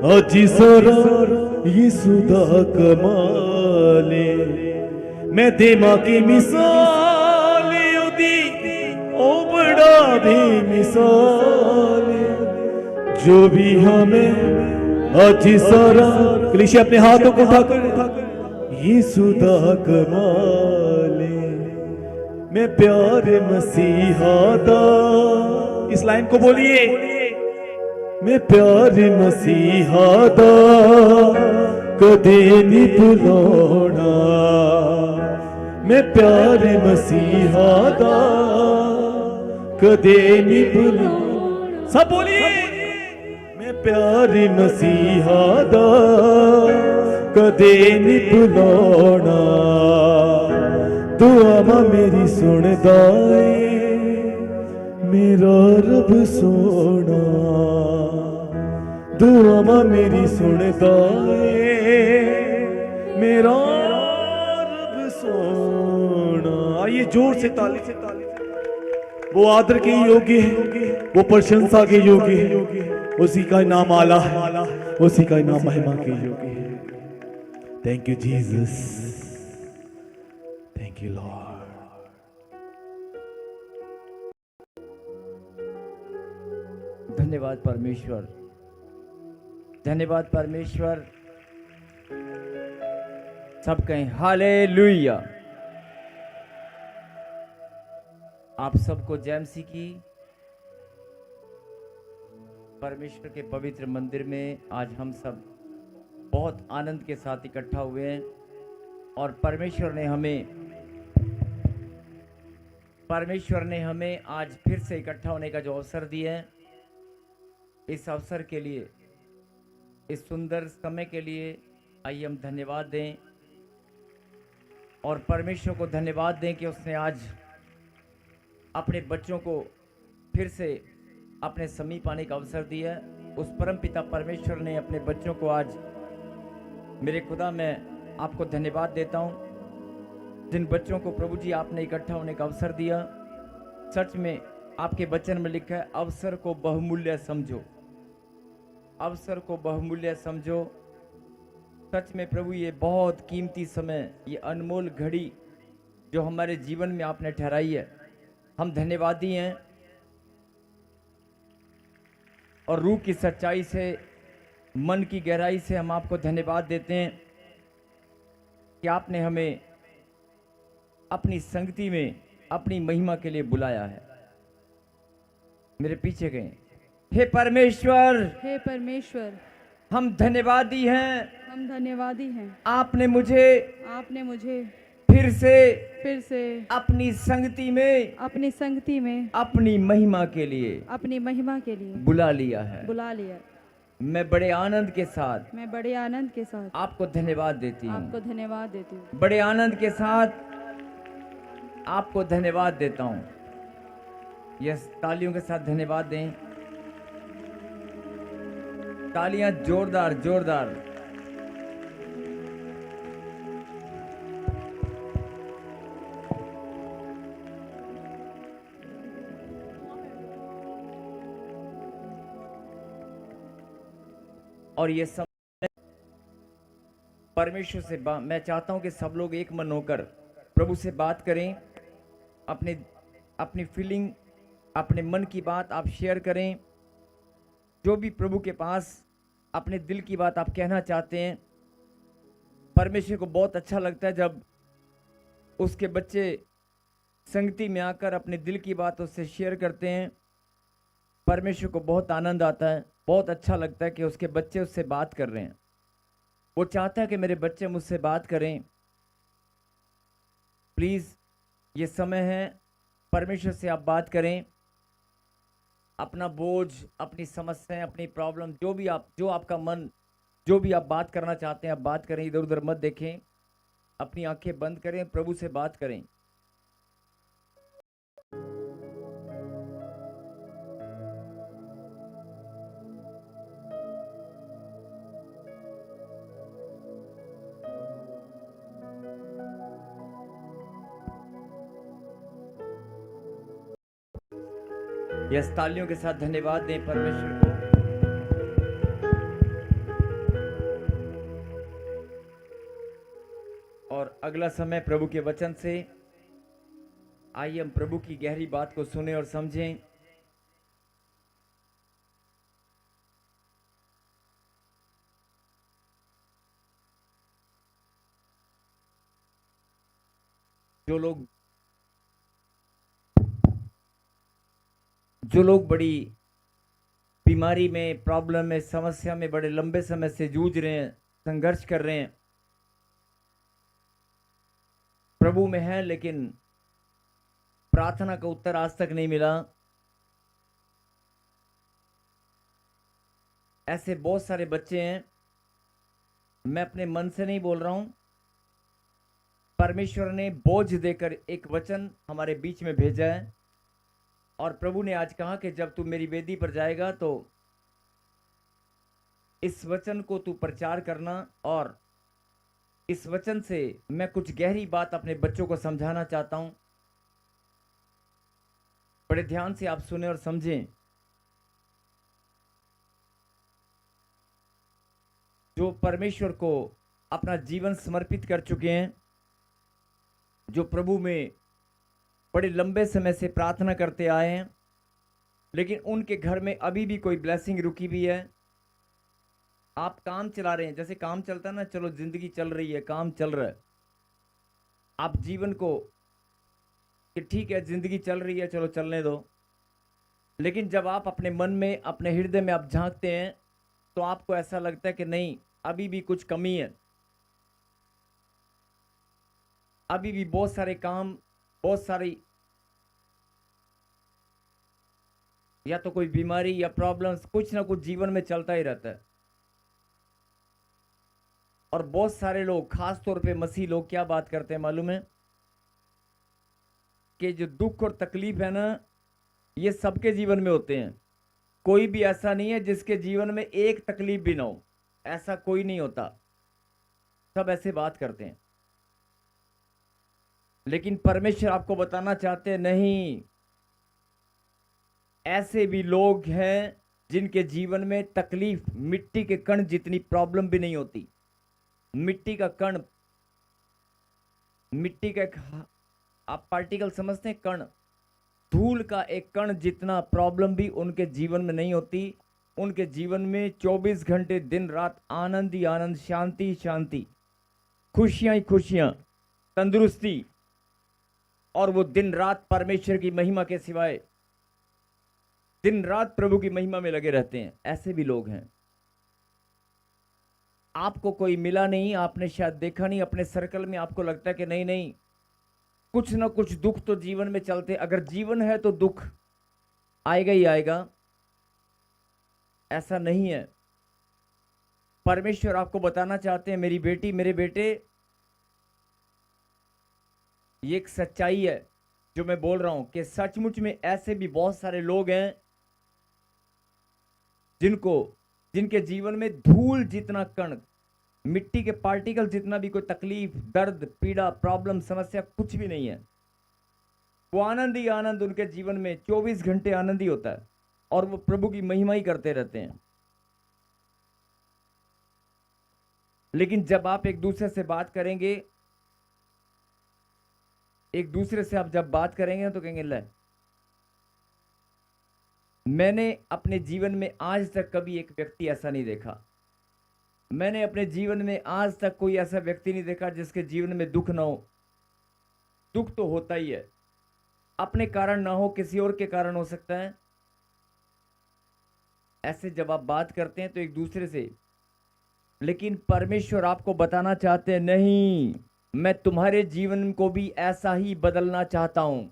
अजिसरा यीशुदा कमाले मैं देमा की मिसाल उदी ओ बड़ा भी मिसाल जो भी हमें अजिसरा कलीसिया अपने हाथों को उठाकर यीशुदा कमाले मैं प्यारे मसीहा दा इस लाइन को बोलिए मैं प्यारे मसीहा दा कदे नहीं भुलाना मैं प्यारे मसीहा दा कदे नहीं भुलाना सब बोलिए मैं प्यारे मसीहा दा कदे नहीं भुलाना दुआ मेरी सुनदा है मेरा रब सोना दुआ मेरी सुनदा है मेरा रब सोना। आइए जोर से ताली से वो आदर के योग्य है वो प्रशंसा के योग्य है उसी का नाम आला है उसी का नाम महिमा के योग्य है। Thank you Jesus thank you Lord. धन्यवाद परमेश्वर धन्यवाद परमेश्वर। सब कहें हालेलुया। आप सबको जय मसीह की। परमेश्वर के पवित्र मंदिर में आज हम सब बहुत आनंद के साथ इकट्ठा हुए हैं और परमेश्वर ने हमें आज फिर से इकट्ठा होने का जो अवसर दिया है, इस अवसर के लिए इस सुंदर समय के लिए आइए हम धन्यवाद दें और परमेश्वर को धन्यवाद दें कि उसने आज अपने बच्चों को फिर से अपने समीप आने का अवसर दिया। उस परमपिता परमेश्वर ने अपने बच्चों को आज मेरे खुदा मैं आपको धन्यवाद देता हूं जिन बच्चों को प्रभु जी आपने इकट्ठा होने का अवसर दिया। सच में आपके वचन में लिखा है अवसर को बहुमूल्य समझो, अवसर को बहुमूल्य समझो। सच में प्रभु ये बहुत कीमती समय, ये अनमोल घड़ी जो हमारे जीवन में आपने ठहराई है, हम धन्यवादी हैं और रूह की सच्चाई से मन की गहराई से हम आपको धन्यवाद देते हैं कि आपने हमें अपनी संगति में अपनी महिमा के लिए बुलाया है। मेरे पीछे गए। हे परमेश्वर हम धन्यवादी हैं, हम धन्यवादी हैं। आपने मुझे फिर से अपनी संगति में अपनी महिमा के लिए बुला लिया है। मैं बड़े आनंद के साथ आपको धन्यवाद देती हूँ। बड़े आनंद के साथ आपको धन्यवाद देता हूँ। यस, तालियों के साथ धन्यवाद दें। तालियां जोरदार जोरदार। और ये सब परमेश्वर से मैं चाहता हूं कि सब लोग एक मन होकर प्रभु से बात करें। अपनी फीलिंग, अपने मन की बात आप शेयर करें। जो भी प्रभु के पास अपने दिल की बात आप कहना चाहते हैं, परमेश्वर को बहुत अच्छा लगता है जब उसके बच्चे संगति में आकर अपने दिल की बात उससे शेयर करते हैं। परमेश्वर को बहुत आनंद आता है, बहुत अच्छा लगता है कि उसके बच्चे उससे बात कर रहे हैं। वो चाहता है कि मेरे बच्चे मुझसे बात करें। प्लीज़ ये समय है, परमेश्वर से आप बात करें। अपना बोझ, अपनी समस्याएं, अपनी प्रॉब्लम, जो आपका मन, जो भी आप बात करना चाहते हैं आप बात करें। इधर उधर मत देखें, अपनी आंखें बंद करें, प्रभु से बात करें। यस, तालियों के साथ धन्यवाद दें परमेश्वर को। अगला समय प्रभु के वचन से आइए हम प्रभु की गहरी बात को सुने और समझें। जो लोग बड़ी बीमारी में, प्रॉब्लम में, समस्या में बड़े लंबे समय से जूझ रहे हैं, संघर्ष कर रहे हैं, प्रभु में हैं, लेकिन प्रार्थना का उत्तर आज तक नहीं मिला, ऐसे बहुत सारे बच्चे हैं। मैं अपने मन से नहीं बोल रहा हूं, परमेश्वर ने बोझ देकर एक वचन हमारे बीच में भेजा है और प्रभु ने आज कहा कि जब तू मेरी वेदी पर जाएगा तो इस वचन को तू प्रचार करना, और इस वचन से मैं कुछ गहरी बात अपने बच्चों को समझाना चाहता हूं। बड़े ध्यान से आप सुने और समझें। जो परमेश्वर को अपना जीवन समर्पित कर चुके हैं, जो प्रभु में बड़े लंबे समय से प्रार्थना करते आए हैं, लेकिन उनके घर में अभी भी कोई ब्लेसिंग रुकी हुई है। आप काम चला रहे हैं, जैसे काम चलता है ना, चलो जिंदगी चल रही है, काम चल रहा है, आप जीवन को कि ठीक है जिंदगी चल रही है, चलो चलने दो। लेकिन जब आप अपने मन में, अपने हृदय में आप झांकते हैं तो आपको ऐसा लगता है कि नहीं, अभी भी कुछ कमी है, अभी भी बहुत सारे काम, बहुत सारी या तो कोई बीमारी या प्रॉब्लम्स, कुछ ना कुछ जीवन में चलता ही रहता है। और बहुत सारे लोग, खास तौर पे मसीह लोग, क्या बात करते हैं मालूम है कि जो दुख और तकलीफ है ना, ये सबके जीवन में होते हैं। कोई भी ऐसा नहीं है जिसके जीवन में एक तकलीफ भी ना हो, ऐसा कोई नहीं होता, सब ऐसे बात करते हैं। लेकिन परमेश्वर आपको बताना चाहते हैं, नहीं, ऐसे भी लोग हैं जिनके जीवन में तकलीफ मिट्टी के कण जितनी प्रॉब्लम भी नहीं होती। मिट्टी का कण, मिट्टी का एक, आप पार्टिकल समझते हैं, कण, धूल का एक कण जितना प्रॉब्लम भी उनके जीवन में नहीं होती। उनके जीवन में 24 घंटे दिन रात आनंद ही आनंद, शांति ही शांति, खुशियां ही खुशियां, तंदुरुस्ती, और वो दिन रात परमेश्वर की महिमा के सिवाय दिन रात प्रभु की महिमा में लगे रहते हैं। ऐसे भी लोग हैं। आपको कोई मिला नहीं, आपने शायद देखा नहीं, अपने सर्कल में आपको लगता है कि नहीं नहीं, कुछ ना कुछ दुख तो जीवन में चलते, अगर जीवन है तो दुख आएगा ही आएगा, ऐसा नहीं है। परमेश्वर आपको बताना चाहते हैं, मेरी बेटी, मेरे बेटे, ये एक सच्चाई है जो मैं बोल रहा हूं कि सचमुच में ऐसे भी बहुत सारे लोग हैं जिनके जीवन में धूल जितना कण, मिट्टी के पार्टिकल जितना भी कोई तकलीफ, दर्द, पीड़ा, प्रॉब्लम, समस्या कुछ भी नहीं है। वो आनंद ही आनंद, उनके जीवन में 24 घंटे आनंद ही होता है और वो प्रभु की महिमा ही करते रहते हैं। लेकिन जब आप एक दूसरे से बात करेंगे, एक दूसरे से आप जब बात करेंगे तो कहेंगे, ले, मैंने अपने जीवन में आज तक कभी एक व्यक्ति ऐसा नहीं देखा, मैंने अपने जीवन में आज तक कोई ऐसा व्यक्ति नहीं देखा जिसके जीवन में दुख ना हो। दुख तो होता ही है, अपने कारण ना हो, किसी और के कारण हो सकता है। ऐसे जब आप बात करते हैं तो एक दूसरे से, लेकिन परमेश्वर आपको बताना चाहते हैं, नहीं, मैं तुम्हारे जीवन को भी ऐसा ही बदलना चाहता हूं।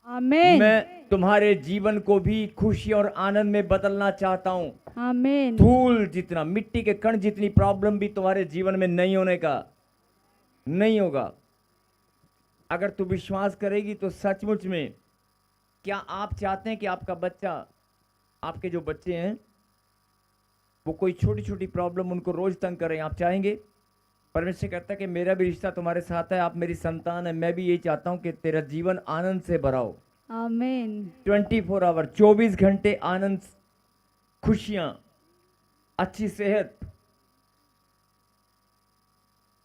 आमीन। मैं तुम्हारे जीवन को भी खुशी और आनंद में बदलना चाहता हूं। आमीन। धूल जितना, मिट्टी के कण जितनी प्रॉब्लम भी तुम्हारे जीवन में नहीं होने का, नहीं होगा। अगर तू विश्वास करेगी तो सचमुच में, क्या आप चाहते हैं कि आपका बच्चा, आपके जो बच्चे हैं, वो कोई छोटी छोटी प्रॉब्लम उनको रोज तंग करें? आप चाहेंगे? परमेश्वर कहता है कि मेरा भी रिश्ता तुम्हारे साथ है, आप मेरी संतान है, मैं भी यही चाहता हूं कि तेरा जीवन आनंद से भरा हो। आमीन। 24 आवर, 24 घंटे आनंद, खुशियां, अच्छी सेहत,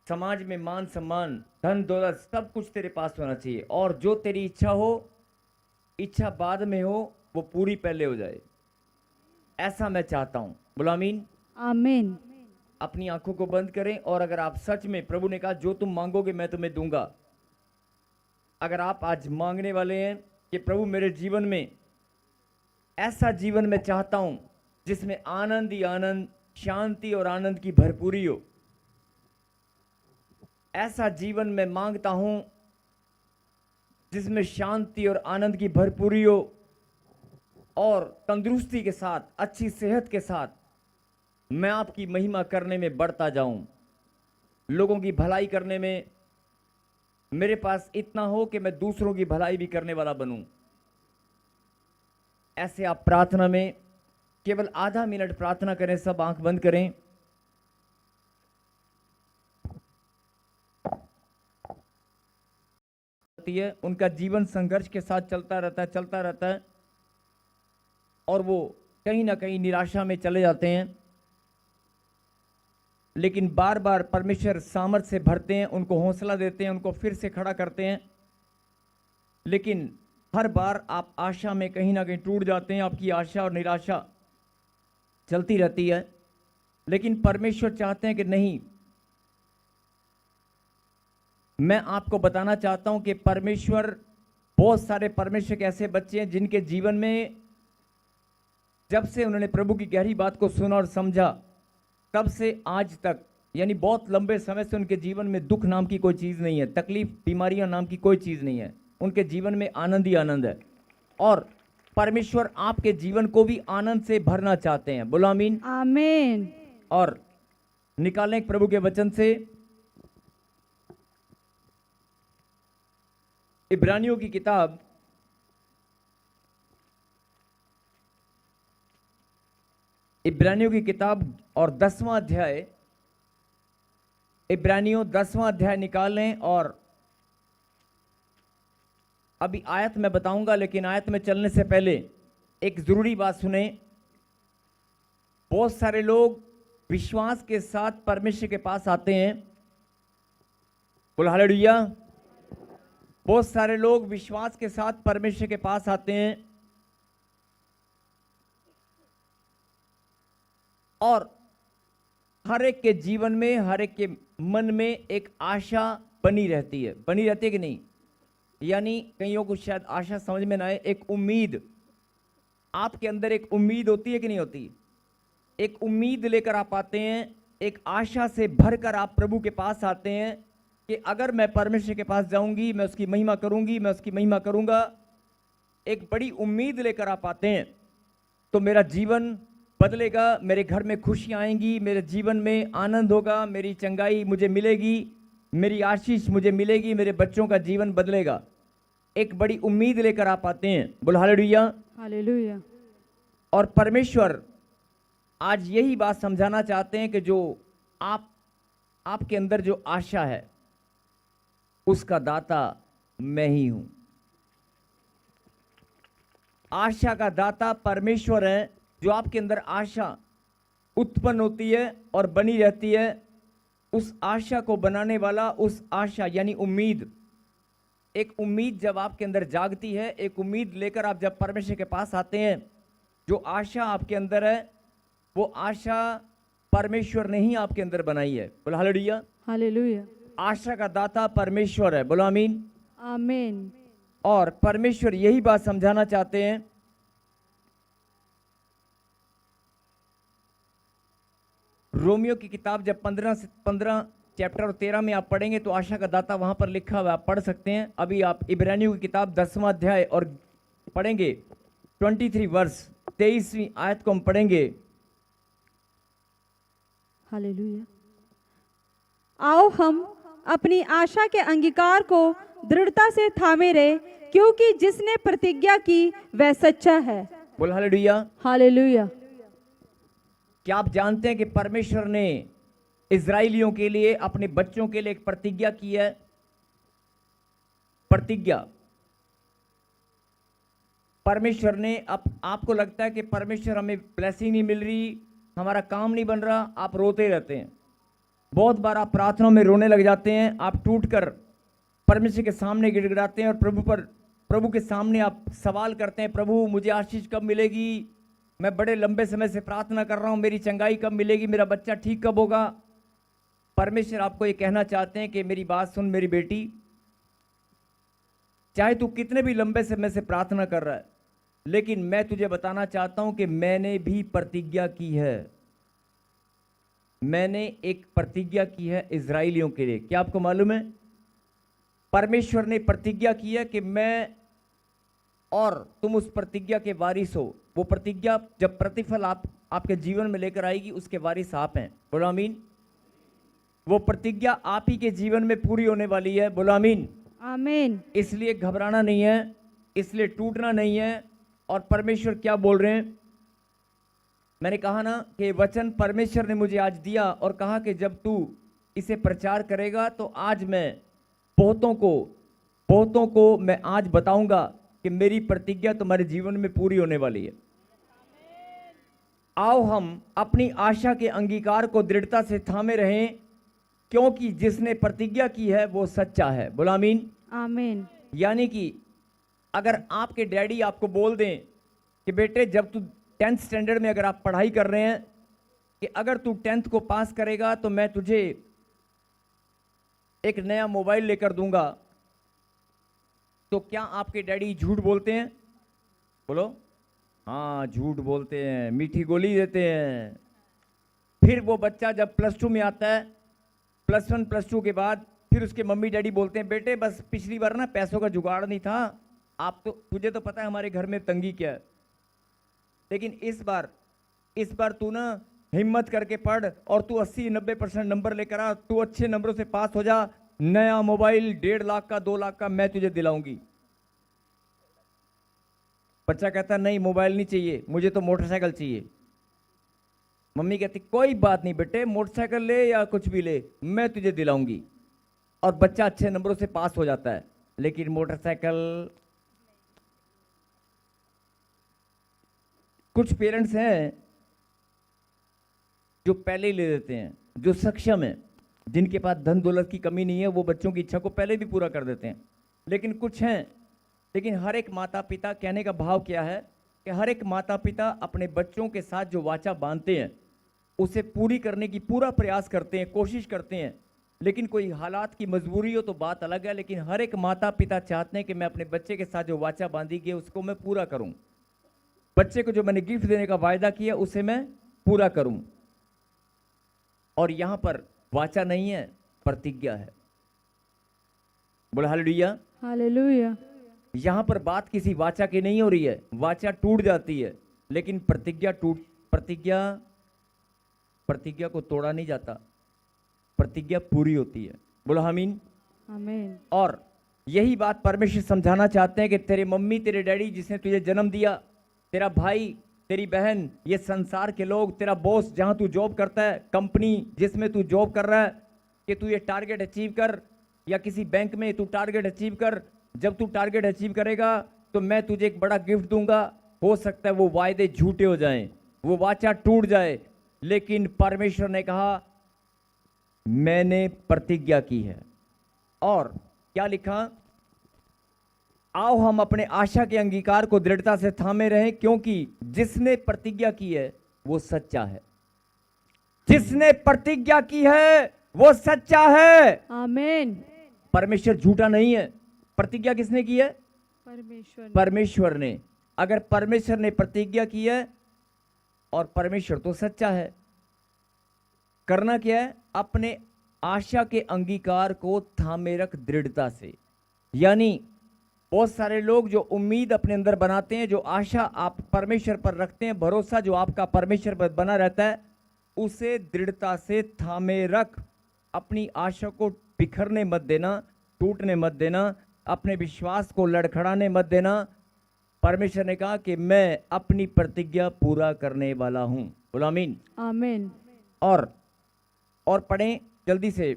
समाज में मान सम्मान, धन दौलत, सब कुछ तेरे पास होना चाहिए, और जो तेरी इच्छा हो, इच्छा बाद में हो, वो पूरी पहले हो जाए, ऐसा मैं चाहता हूं। बोलो आमीन। आमीन। अपनी आंखों को बंद करें, और अगर आप सच में, प्रभु ने कहा जो तुम मांगोगे मैं तुम्हें दूंगा, अगर आप आज मांगने वाले हैं कि प्रभु मेरे जीवन में ऐसा जीवन मैं चाहता हूं जिसमें आनंद ही आनंद, शांति और आनंद की भरपूरी हो, ऐसा जीवन मैं मांगता हूं जिसमें शांति और आनंद की भरपूरी हो, और तंदुरुस्ती के साथ, अच्छी सेहत के साथ मैं आपकी महिमा करने में बढ़ता जाऊं, लोगों की भलाई करने में मेरे पास इतना हो कि मैं दूसरों की भलाई भी करने वाला बनूं। ऐसे आप प्रार्थना में केवल आधा मिनट प्रार्थना करें, सब आंख बंद करें। उनका जीवन संघर्ष के साथ चलता रहता है, और वो कहीं ना कहीं निराशा में चले जाते हैं, लेकिन बार बार परमेश्वर सामर्थ से भरते हैं, उनको हौसला देते हैं, उनको फिर से खड़ा करते हैं, लेकिन हर बार आप आशा में कहीं ना कहीं टूट जाते हैं, आपकी आशा और निराशा चलती रहती है। लेकिन परमेश्वर चाहते हैं कि नहीं, मैं आपको बताना चाहता हूं कि परमेश्वर, बहुत सारे परमेश्वर के ऐसे बच्चे हैं जिनके जीवन में जब से उन्होंने प्रभु की गहरी बात को सुना और समझा, तब से आज तक, यानी बहुत लंबे समय से उनके जीवन में दुख नाम की कोई चीज नहीं है, तकलीफ, बीमारियां नाम की कोई चीज नहीं है, उनके जीवन में आनंद ही आनंद है। और परमेश्वर आपके जीवन को भी आनंद से भरना चाहते हैं। बोलो आमीन। आमीन। और निकालें प्रभु के वचन से इब्रानियों की किताब, इब्रानियों की किताब और 10वां अध्याय, इब्रानियों 10वां अध्याय निकाल लें। और अभी आयत मैं बताऊंगा, लेकिन आयत में चलने से पहले एक जरूरी बात सुने। बहुत सारे लोग विश्वास के साथ परमेश्वर के पास आते हैं। बोलो हालेलुया। बहुत सारे लोग विश्वास के साथ परमेश्वर के पास आते हैं, और हर एक के जीवन में, हर एक के मन में एक आशा बनी रहती है। बनी रहती है कि नहीं? यानी कईयों को शायद आशा समझ में ना आए, एक उम्मीद, आपके अंदर एक उम्मीद होती है कि नहीं होती? एक उम्मीद लेकर आप आते हैं, एक आशा से भरकर आप प्रभु के पास आते हैं कि अगर मैं परमेश्वर के पास जाऊंगी, मैं उसकी महिमा करूंगी, मैं उसकी महिमा करूंगा। एक बड़ी उम्मीद लेकर आप आते हैं तो मेरा जीवन बदलेगा, मेरे घर में खुशियां आएंगी, मेरे जीवन में आनंद होगा, मेरी चंगाई मुझे मिलेगी, मेरी आशीष मुझे मिलेगी, मेरे बच्चों का जीवन बदलेगा। एक बड़ी उम्मीद लेकर आप आते हैं। बोलो हालेलुया। हालेलुया। और परमेश्वर आज यही बात समझाना चाहते हैं कि जो आपके अंदर जो आशा है, उसका दाता मैं ही हूं। आशा का दाता परमेश्वर है। जो आपके अंदर आशा उत्पन्न होती है और बनी रहती है, उस आशा को बनाने वाला, उस आशा यानी उम्मीद, एक उम्मीद जब आपके अंदर जागती है, एक उम्मीद लेकर आप जब परमेश्वर के पास आते हैं, जो आशा आपके अंदर है, वो आशा परमेश्वर ने ही आपके अंदर बनाई है। बोलो हालेलुया। हालेलुया। आशा का दाता परमेश्वर है। बोलो आमीन। आमीन। और परमेश्वर यही बात समझाना चाहते हैं। रोमियो की किताब जब 15 चैप्टर और 13 में आप पढ़ेंगे तो आशा का दाता वहां पर लिखा हुआ, आप पढ़ सकते हैं। अभी आप इब्रानियों की किताब 10वां अध्याय और पढ़ेंगे 23 वर्ष 23वीं आयत को हम पढ़ेंगे। हालेलुया। आओ हम अपनी आशा के अंगीकार को दृढ़ता से थामे रहे, क्योंकि जिसने प्रतिज्ञा की वह सच्चा है। बोल हालेलुया। हालेलुया। क्या आप जानते हैं कि परमेश्वर ने इजराइलियों के लिए, अपने बच्चों के लिए एक प्रतिज्ञा की है? प्रतिज्ञा परमेश्वर ने, आपको लगता है कि परमेश्वर हमें ब्लेसिंग नहीं मिल रही, हमारा काम नहीं बन रहा, आप रोते रहते हैं, बहुत बार आप प्रार्थनाओं में रोने लग जाते हैं, आप टूटकर परमेश्वर के सामने गिड़गिड़ाते हैं और प्रभु के सामने आप सवाल करते हैं, प्रभु मुझे आशीष कब मिलेगी, मैं बड़े लंबे समय से प्रार्थना कर रहा हूं, मेरी चंगाई कब मिलेगी, मेरा बच्चा ठीक कब होगा। परमेश्वर आपको ये कहना चाहते हैं कि मेरी बात सुन मेरी बेटी, चाहे तू कितने भी लंबे समय से प्रार्थना कर रहा है, लेकिन मैं तुझे बताना चाहता हूं कि मैंने भी प्रतिज्ञा की है। मैंने एक प्रतिज्ञा की है इजराइलियों के लिए। क्या आपको मालूम है? परमेश्वर ने प्रतिज्ञा की है कि मैं और तुम उस प्रतिज्ञा के वारिस हो। वो प्रतिज्ञा जब प्रतिफल आपके जीवन में लेकर आएगी, उसके वारिस आप हैं। बोलो आमीन। वो प्रतिज्ञा आप ही के जीवन में पूरी होने वाली है। बोलो आमीन। आमीन। इसलिए घबराना नहीं है, इसलिए टूटना नहीं है। और परमेश्वर क्या बोल रहे हैं? मैंने कहा ना कि वचन परमेश्वर ने मुझे आज दिया और कहा कि जब तू इसे प्रचार करेगा तो आज मैं बहुतों को मैं आज बताऊंगा कि मेरी प्रतिज्ञा तुम्हारे जीवन में पूरी होने वाली है। आओ हम अपनी आशा के अंगीकार को दृढ़ता से थामे रहें, क्योंकि जिसने प्रतिज्ञा की है वो सच्चा है। बोलो आमीन। आमीन। यानी कि अगर आपके डैडी आपको बोल दें कि बेटे जब तू 10th स्टैंडर्ड में अगर आप पढ़ाई कर रहे हैं कि अगर तू 10th को पास करेगा तो मैं तुझे एक नया मोबाइल लेकर दूंगा, तो क्या आपके डैडी झूठ बोलते हैं? बोलो हाँ, झूठ बोलते हैं, मीठी गोली देते हैं। फिर वो बच्चा जब +2 में आता है, +1 +2 के बाद फिर उसके मम्मी डैडी बोलते हैं बेटे बस पिछली बार ना पैसों का जुगाड़ नहीं था, तुझे तो पता है हमारे घर में तंगी क्या है, लेकिन इस बार तू ना हिम्मत करके पढ़ और तू 80-90% नंबर लेकर आ, तू अच्छे नंबरों से पास हो जा, नया मोबाइल 1.5 लाख का 2 लाख का मैं तुझे दिलाऊंगी। बच्चा कहता नहीं मोबाइल नहीं चाहिए, मुझे तो मोटरसाइकिल चाहिए। मम्मी कहती कोई बात नहीं बेटे, मोटरसाइकिल ले या कुछ भी ले, मैं तुझे दिलाऊंगी। और बच्चा अच्छे नंबरों से पास हो जाता है, लेकिन मोटरसाइकिल कुछ पेरेंट्स हैं जो पहले ही ले देते हैं, जो सक्षम है, जिनके पास धन दौलत की कमी नहीं है, वो बच्चों की इच्छा को पहले भी पूरा कर देते हैं। लेकिन कुछ हैं, लेकिन हर एक माता पिता, कहने का भाव क्या है कि हर एक माता पिता अपने बच्चों के साथ जो वाचा बांधते हैं उसे पूरी करने की पूरा प्रयास करते हैं, कोशिश करते हैं, लेकिन कोई हालात की मजबूरी हो तो बात अलग है। लेकिन हर एक माता पिता चाहते हैं कि मैं अपने बच्चे के साथ जो वाचा बांधी गई उसको मैं पूरा करूं, बच्चे को जो मैंने गिफ्ट देने का वायदा किया उसे मैं पूरा करूं। और यहां पर वाचा नहीं है, प्रतिज्ञा है। बोले हालेलुया। हालेलुया। यहां पर बात किसी वाचा की नहीं हो रही है। वाचा टूट जाती है, लेकिन प्रतिज्ञा को तोड़ा नहीं जाता, प्रतिज्ञा पूरी होती है। बोलो आमीन। आमीन। और यही बात परमेश्वर समझाना चाहते हैं कि तेरे मम्मी तेरे डैडी जिसने तुझे जन्म दिया, तेरा भाई तेरी बहन, ये संसार के लोग, तेरा बॉस जहां तू जॉब करता है, कंपनी जिसमें तू जॉब कर रहा है, कि तू ये टारगेट अचीव कर, या किसी बैंक में तू टारगेट अचीव कर। जब तू टारगेट अचीव करेगा तो मैं तुझे एक बड़ा गिफ्ट दूंगा। हो सकता है वो वायदे झूठे हो जाएं, वो वाचा टूट जाए, लेकिन परमेश्वर ने कहा मैंने प्रतिज्ञा की है। और क्या लिखा? आओ हम अपने आशा के अंगीकार को दृढ़ता से थामे रहें, क्योंकि जिसने प्रतिज्ञा की है वो सच्चा है। जिसने प्रतिज्ञा की है वो सच्चा है। आमीन। परमेश्वर झूठा नहीं है। प्रतिज्ञा किसने की है? परमेश्वर ने। अगर परमेश्वर ने प्रतिज्ञा की है और परमेश्वर तो सच्चा है, करना क्या है? अपने आशा के अंगीकार को थामे रख दृढ़ता से। यानी बहुत सारे लोग जो उम्मीद अपने अंदर बनाते हैं, जो आशा आप परमेश्वर पर रखते हैं, भरोसा जो आपका परमेश्वर पर बना रहता है, उसे दृढ़ता से थामे रख। अपनी आशा को बिखरने मत देना, टूटने मत देना, अपने विश्वास को लड़खड़ाने मत देना। परमेश्वर ने कहा कि मैं अपनी प्रतिज्ञा पूरा करने वाला हूं। बोलो आमीन। आमीन। और पढ़ें जल्दी से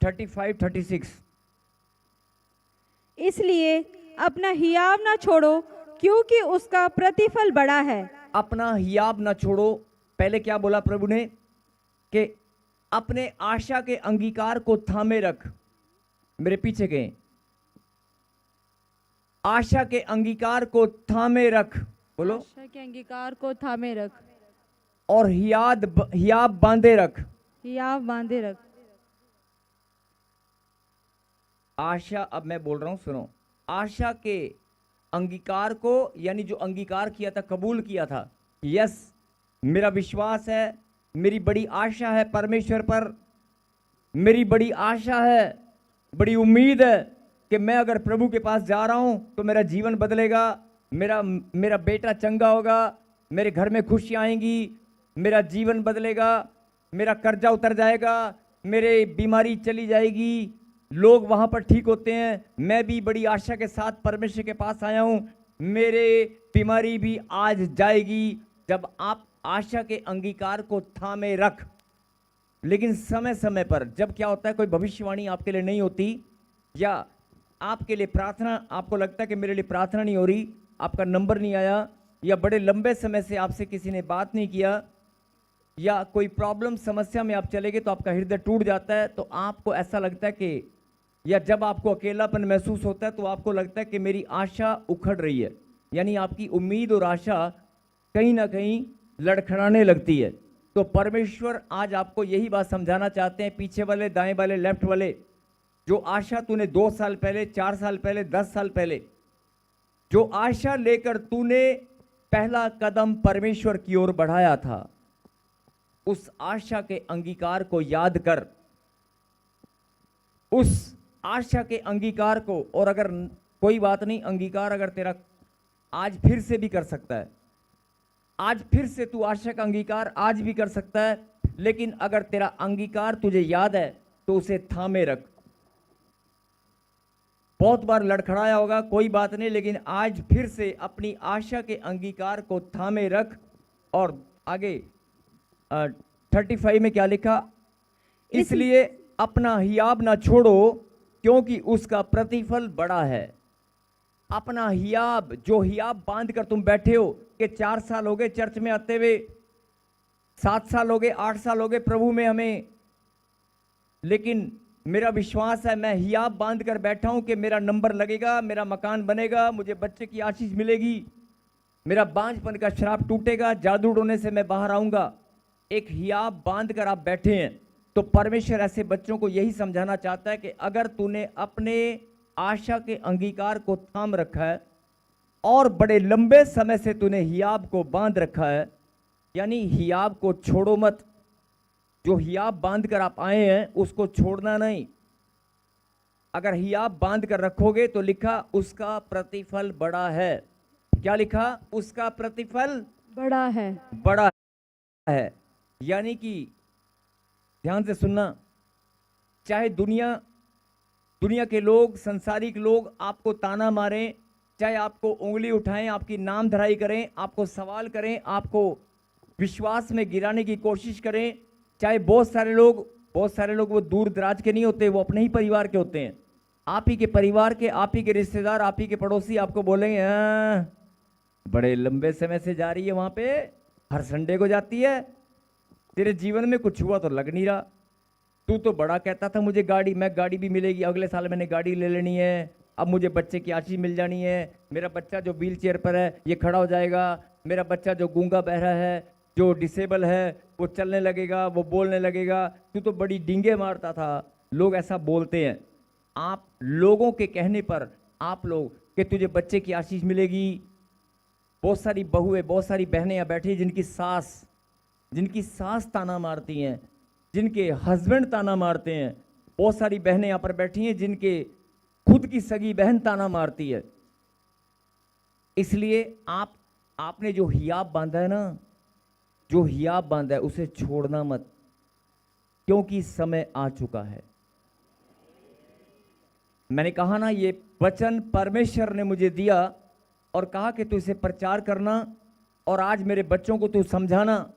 35-36। इसलिए अपना हियाव ना छोड़ो, क्योंकि उसका प्रतिफल बड़ा है। अपना हियाव ना छोड़ो। पहले क्या बोला प्रभु ने? कि अपने आशा के अंगीकार को थामे रख। मेरे पीछे गए। आशा के अंगीकार को थामे रख, बोलो। आशा के अंगीकार को थामे रख और हियाब बांधे रख। हियाव बांधे रख। आशा, अब मैं बोल रहा हूं, सुनो। आशा के अंगीकार को, यानी जो अंगीकार किया था, कबूल किया था। यस, मेरा विश्वास है, मेरी बड़ी आशा है परमेश्वर पर, मेरी बड़ी आशा है, बड़ी उम्मीद है कि मैं अगर प्रभु के पास जा रहा हूं तो मेरा जीवन बदलेगा, मेरा बेटा चंगा होगा, मेरे घर में खुशियां आएंगी, मेरा जीवन बदलेगा, मेरा कर्जा उतर जाएगा, मेरे बीमारी चली जाएगी, लोग वहां पर ठीक होते हैं। मैं भी बड़ी आशा के साथ परमेश्वर के पास आया हूं, मेरे बीमारी भी आज जाएगी। जब आप आशा के अंगीकार को थामे रख। लेकिन समय समय पर जब क्या होता है, कोई भविष्यवाणी आपके लिए नहीं होती, या आपके लिए प्रार्थना, आपको लगता है कि मेरे लिए प्रार्थना नहीं हो रही, आपका नंबर नहीं आया, या बड़े लंबे समय से आपसे किसी ने बात नहीं किया, या कोई प्रॉब्लम समस्या में आप चले गए तो आपका हृदय टूट जाता है, तो आपको ऐसा लगता है कि, या जब आपको अकेलापन महसूस होता है तो आपको लगता है कि मेरी आशा उखड़ रही है, यानी आपकी उम्मीद और आशा कहीं ना कहीं लड़खड़ाने लगती है। तो परमेश्वर आज आपको यही बात समझाना चाहते हैं, पीछे वाले, दाएं वाले, लेफ्ट वाले, जो आशा तूने 2 साल पहले, 4 साल पहले, 10 साल पहले, जो आशा लेकर तूने पहला कदम परमेश्वर की ओर बढ़ाया था, उस आशा के अंगीकार को याद कर, उस आशा के अंगीकार को। और अगर कोई बात नहीं, अंगीकार अगर तेरा आज फिर से भी कर सकता है, आज फिर से तू आशा का अंगीकार आज भी कर सकता है, लेकिन अगर तेरा अंगीकार तुझे याद है तो उसे थामे रख। बहुत बार लड़खड़ाया होगा, कोई बात नहीं, लेकिन आज फिर से अपनी आशा के अंगीकार को थामे रख। और आगे 35 में क्या लिखा, इसलिए अपना हियाब ना छोड़ो, क्योंकि उसका प्रतिफल बड़ा है। अपना हियाब, जो हियाब बांध कर तुम बैठे हो कि 4 साल हो गए चर्च में आते हुए, 7 साल हो गए, 8 साल हो गए प्रभु में हमें, लेकिन मेरा विश्वास है, मैं हियाब बांध कर बैठा हूं कि मेरा नंबर लगेगा, मेरा मकान बनेगा, मुझे बच्चे की आशीष मिलेगी, मेरा बांझपन का श्राप टूटेगा, जादू टोने से मैं बाहर आऊंगा। एक हियाब बांध कर आप बैठे हैं। तो परमेश्वर ऐसे बच्चों को यही समझाना चाहता है कि अगर तूने अपने आशा के अंगीकार को थाम रखा है और बड़े लंबे समय से तूने हियाब को बांध रखा है, यानी हियाब को छोड़ो मत। जो हियाब बांध कर आप आए हैं उसको छोड़ना नहीं। अगर हियाब बांध कर रखोगे तो लिखा उसका प्रतिफल बड़ा है। क्या लिखा? उसका प्रतिफल बड़ा है। बड़ा है। यानी कि ध्यान से सुनना, चाहे दुनिया के लोग, संसारिक लोग आपको ताना मारें, चाहे आपको उंगली उठाएं, आपकी नाम धराई करें, आपको सवाल करें, आपको विश्वास में गिराने की कोशिश करें, चाहे बहुत सारे लोग वो दूर दराज के नहीं होते, वो अपने ही परिवार के होते हैं, आप ही के परिवार के, आप ही के रिश्तेदार, आप ही के पड़ोसी आपको बोलेंगे हाँ, बड़े लंबे समय से जा रही है वहां पे, हर संडे को जाती है, तेरे जीवन में कुछ हुआ तो लग नहीं रहा, तू तो बड़ा कहता था मुझे गाड़ी भी मिलेगी, अगले साल मैंने गाड़ी ले लेनी है, अब मुझे बच्चे की आशीष मिल जानी है, मेरा बच्चा जो व्हील चेयर पर है ये खड़ा हो जाएगा, मेरा बच्चा जो गूंगा बहरा है, जो डिसेबल है वो चलने लगेगा, वो बोलने लगेगा, तू तो बड़ी डींगे मारता था। लोग ऐसा बोलते हैं। आप लोगों के कहने पर आप लोग कि तुझे बच्चे की आशीष मिलेगी, बहुत सारी बहुएं, बहुत सारी बहनें यहाँ बैठी जिनकी सास ताना मारती हैं, जिनके हस्बैंड ताना मारते हैं, बहुत सारी बहनें यहाँ पर बैठी हैं जिनके खुद की सगी बहन ताना मारती है। इसलिए आपने जो हियाब बांधा है ना, जो हियाब बांधा है उसे छोड़ना मत, क्योंकि समय आ चुका है। मैंने कहा ना, ये वचन परमेश्वर ने मुझे दिया और कहा कि तू इसे प्रचार करना और आज मेरे बच्चों को तू समझाना,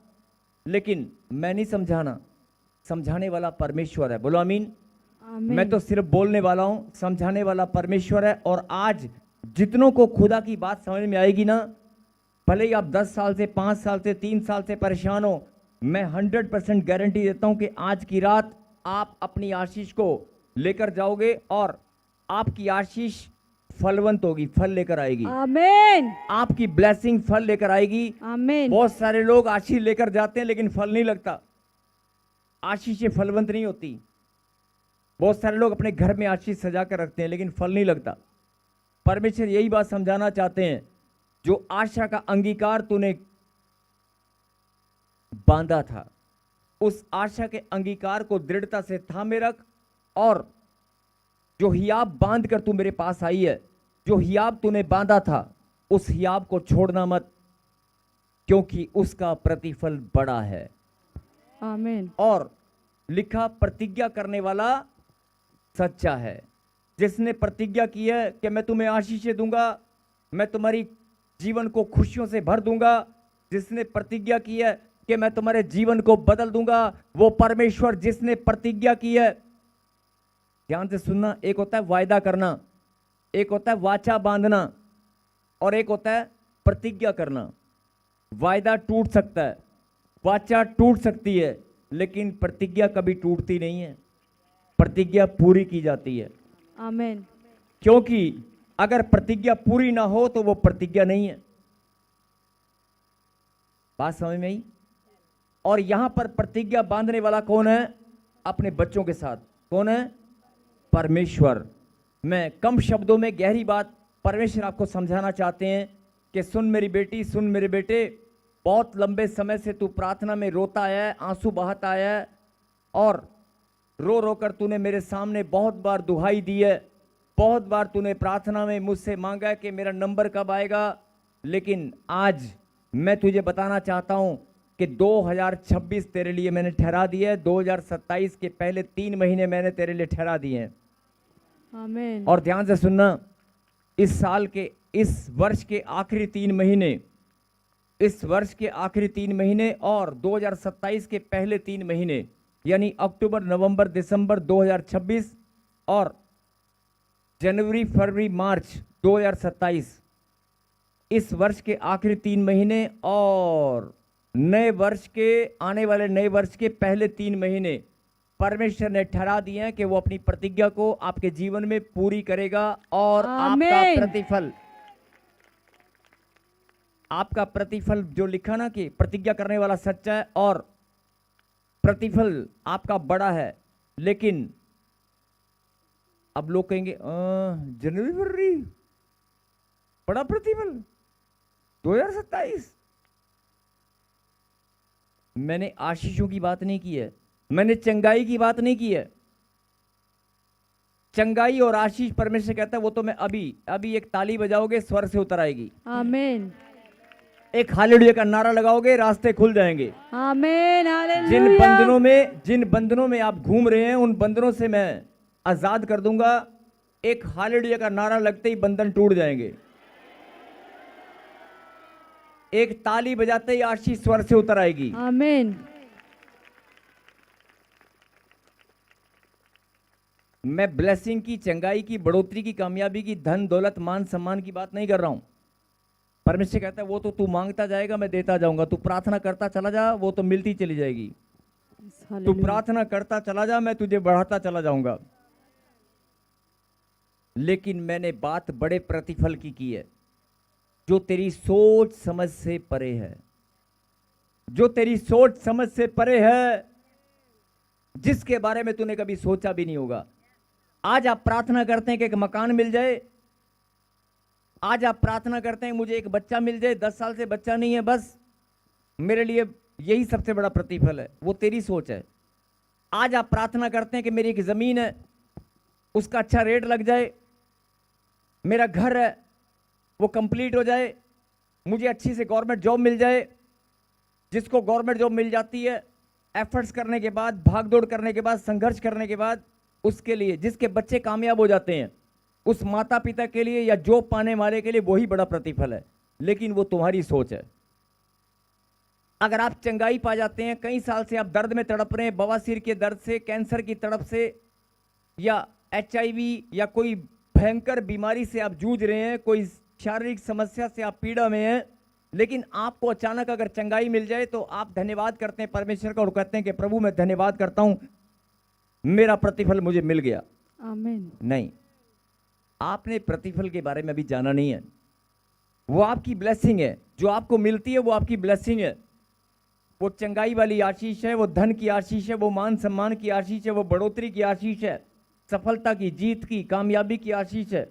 लेकिन मैं नहीं समझाना, समझाने वाला परमेश्वर है। बोलो आमीन। मैं तो सिर्फ बोलने वाला हूं, समझाने वाला परमेश्वर है। और आज जितनों को खुदा की बात समझ में आएगी ना, भले ही आप 10 साल से, 5 साल से, 3 साल से परेशान हो, मैं 100% गारंटी देता हूं कि आज की रात आप अपनी आशीष को लेकर जाओगे और आपकी आशीष फलवंत होगी, फल लेकर आएगी। आमीन आपकी ब्लेसिंग फल लेकर आएगी। आमीन बहुत सारे लोग आशीष लेकर जाते हैं लेकिन फल नहीं लगता, आशीषें फलवंत नहीं होती। बहुत सारे लोग अपने घर में आशीष सजा कर रखते हैं लेकिन फल नहीं लगता। परमेश्वर यही बात समझाना चाहते हैं, जो आशा का अंगीकार तूने बांधा था, उस आशा के अंगीकार को दृढ़ता से थामे रख, और जो हियाब बांध कर तू मेरे पास आई है, जो हियाब तूने बांधा था, उस हियाब को छोड़ना मत, क्योंकि उसका प्रतिफल बड़ा है। आमीन और लिखा, प्रतिज्ञा करने वाला सच्चा है। जिसने प्रतिज्ञा की है कि मैं तुम्हें आशीषें दूंगा, मैं तुम्हारी जीवन को खुशियों से भर दूंगा, जिसने प्रतिज्ञा की है कि मैं तुम्हारे जीवन को बदल दूंगा, वो परमेश्वर जिसने प्रतिज्ञा की है। ध्यान से सुनना, एक होता है वायदा करना, एक होता है वाचा बांधना, और एक होता है प्रतिज्ञा करना। वायदा टूट सकता है, वाचा टूट सकती है, लेकिन प्रतिज्ञा कभी टूटती नहीं है, प्रतिज्ञा पूरी की जाती है। आमीन क्योंकि अगर प्रतिज्ञा पूरी ना हो तो वो प्रतिज्ञा नहीं है। बात समझ में आई? और यहां पर प्रतिज्ञा बांधने वाला कौन है? अपने बच्चों के साथ। कौन है? परमेश्वर। मैं कम शब्दों में गहरी बात परमेश्वर आपको समझाना चाहते हैं कि सुन मेरी बेटी, सुन मेरे बेटे, बहुत लंबे समय से तू प्रार्थना में रोता आया है, आंसू बहाता आया है, और रो रो कर तूने मेरे सामने बहुत बार दुहाई दी है, बहुत बार तूने प्रार्थना में मुझसे मांगा है कि मेरा नंबर कब आएगा। लेकिन आज मैं तुझे बताना चाहता हूं कि 2026 तेरे लिए मैंने ठहरा दिया है, 2027 के पहले 3 महीने मैंने तेरे लिए ठहरा दिए हैं। आमीन और ध्यान से सुनना, इस साल के, इस वर्ष के आखिरी 3 महीने, इस वर्ष के आखिरी 3 महीने और 2027 के पहले 3 महीने, यानी अक्टूबर, नवंबर, दिसंबर 2026 और जनवरी, फरवरी, मार्च 2027, इस वर्ष के आखिरी 3 महीने और नए वर्ष के, आने वाले नए वर्ष के पहले 3 महीने परमेश्वर ने ठहरा दिए हैं कि वो अपनी प्रतिज्ञा को आपके जीवन में पूरी करेगा। और आपका प्रतिफल जो लिखा ना कि प्रतिज्ञा करने वाला सच्चा है और प्रतिफल आपका बड़ा है। लेकिन अब लोग कहेंगे जनवरी फरवरी बड़ा प्रतिफल 2027। मैंने आशीषों की बात नहीं की है, मैंने चंगाई की बात नहीं की है। चंगाई और आशीष परमेश्वर कहता है वो तो मैं अभी एक ताली बजाओगे स्वर से उतर आएगी। आमीन एक हालेलुया का नारा लगाओगे रास्ते खुल जाएंगे। आमीन जिन बंधनों में आप घूम रहे हैं उन बंधनों से मैं आजाद कर दूंगा। एक हालेलुया का नारा लगते ही बंधन टूट जाएंगे। एक ताली बजाते ही आशीष स्वर से उतर आएगी। आमीन मैं ब्लेसिंग की, चंगाई की, बढ़ोतरी की, कामयाबी की, धन दौलत, मान सम्मान की बात नहीं कर रहा हूं। परमेश्वर कहता है वो तो तू मांगता जाएगा, मैं देता जाऊंगा। तू प्रार्थना करता चला जा, वो तो मिलती चली जाएगी। तू प्रार्थना करता चला जा, मैं तुझे बढ़ाता चला जाऊंगा। लेकिन मैंने बात बड़े प्रतिफल की है, जो तेरी सोच समझ से परे है, जो तेरी सोच समझ से परे है, जिसके बारे में तूने कभी सोचा भी नहीं होगा। आज आप प्रार्थना करते हैं कि एक मकान मिल जाए, आज आप प्रार्थना करते हैं मुझे एक बच्चा मिल जाए, 10 साल से बच्चा नहीं है, बस मेरे लिए यही सबसे बड़ा प्रतिफल है। वो तेरी सोच है। आज आप प्रार्थना करते हैं कि मेरी एक जमीन है, उसका अच्छा रेट लग जाए, मेरा घर है वो कंप्लीट हो जाए, मुझे अच्छी से गवर्नमेंट जॉब मिल जाए। जिसको गवर्नमेंट जॉब मिल जाती है, एफर्ट्स करने के बाद, भागदौड़ करने के बाद, संघर्ष करने के बाद, उसके लिए, जिसके बच्चे कामयाब हो जाते हैं, उस माता पिता के लिए या जॉब पाने वाले के लिए वही बड़ा प्रतिफल है। लेकिन वो तुम्हारी सोच है। अगर आप चंगाई पा जाते हैं, कई साल से आप दर्द में तड़प रहे हैं, बवासीर के दर्द से, कैंसर की तड़प से, या HIV या कोई भयंकर बीमारी से आप जूझ रहे हैं, कोई शारीरिक समस्या से आप पीड़ा में हैं, लेकिन आपको अचानक अगर चंगाई मिल जाए तो आप धन्यवाद करते हैं परमेश्वर का और कहते हैं कि प्रभु मैं धन्यवाद करता हूं, मेरा प्रतिफल मुझे मिल गया। आमीन। नहीं, आपने प्रतिफल के बारे में अभी जाना नहीं है। वो आपकी ब्लेसिंग है, जो आपको मिलती है वो आपकी ब्लेसिंग है। वो चंगाई वाली आशीष है, वो धन की आशीष है, वो मान सम्मान की आशीष है, वो बढ़ोतरी की आशीष है, सफलता की, जीत की, कामयाबी की आशीष है।